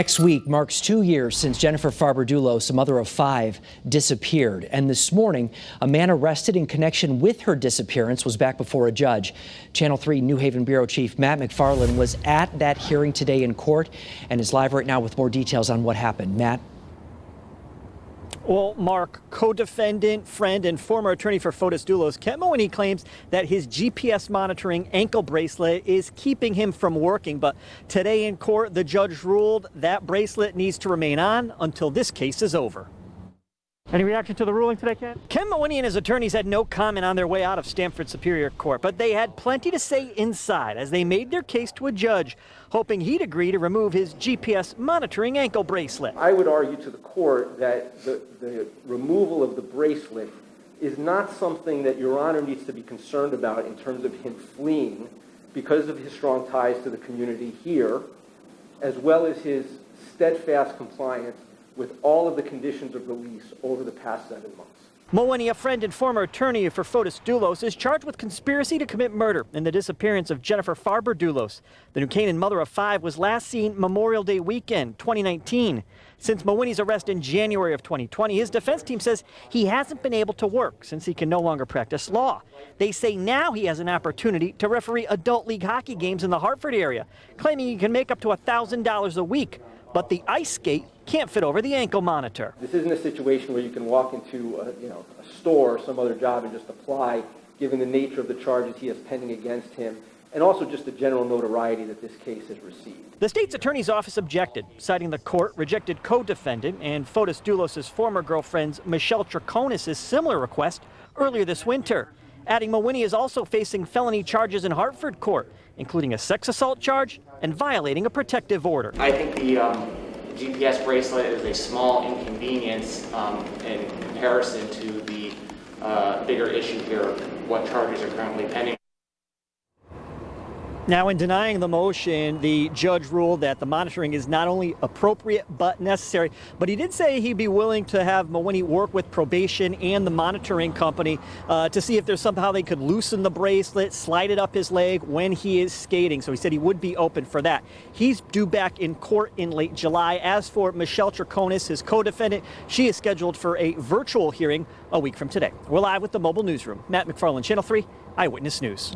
Next week marks 2 years since Jennifer Dulos, a mother of 5, disappeared. And this morning, a man arrested in connection with her disappearance was back before a judge. Channel 3 New Haven Bureau Chief Matt McFarland was at that hearing today in court and is live right now with more details on what happened. Matt? Well, Mark, co-defendant, friend, and former attorney for Fotis Dulos, Kent Mooney claims that his GPS monitoring ankle bracelet is keeping him from working. But today in court, the judge ruled that bracelet needs to remain on until this case is over. Any reaction to the ruling today, Ken? Ken Mooney and his attorneys had no comment on their way out of Stamford Superior Court, but they had plenty to say inside as they made their case to a judge, hoping he'd agree to remove his GPS monitoring ankle bracelet. I would argue to the court that the removal of the bracelet is not something that Your Honor needs to be concerned about in terms of him fleeing because of his strong ties to the community here, as well as his steadfast compliance with all of the conditions of release over the past 7 months. Mooney, a friend and former attorney for Fotis Dulos, is charged with conspiracy to commit murder in the disappearance of Jennifer Dulos. The New Canaan mother of 5 was last seen Memorial Day weekend, 2019. Since Mooney's arrest in January of 2020, his defense team says he hasn't been able to work since he can no longer practice law. They say now he has an opportunity to referee adult league hockey games in the Hartford area, claiming he can make up to $1,000 a week. But the ice skate can't fit over the ankle monitor. This isn't a situation where you can walk into a store or some other job and just apply, given the nature of the charges he has pending against him, and also just the general notoriety that this case has received. The state's attorney's office objected, citing the court rejected co-defendant and Fotis Dulos' former girlfriend's Michelle Traconis' similar request earlier this winter. Adding Mooney is also facing felony charges in Hartford court, including a sex assault charge and violating a protective order. I think the GPS bracelet is a small inconvenience in comparison to the bigger issue here, what charges are currently pending. Now, in denying the motion, the judge ruled that the monitoring is not only appropriate but necessary, but he did say he'd be willing to have Mooney work with probation and the monitoring company to see if there's somehow they could loosen the bracelet, slide it up his leg when he is skating. So he said he would be open for that. He's due back in court in late July. As for Michelle Traconis, his co-defendant, she is scheduled for a virtual hearing a week from today. We're live with the mobile newsroom. Matt McFarland, Channel 3 Eyewitness News.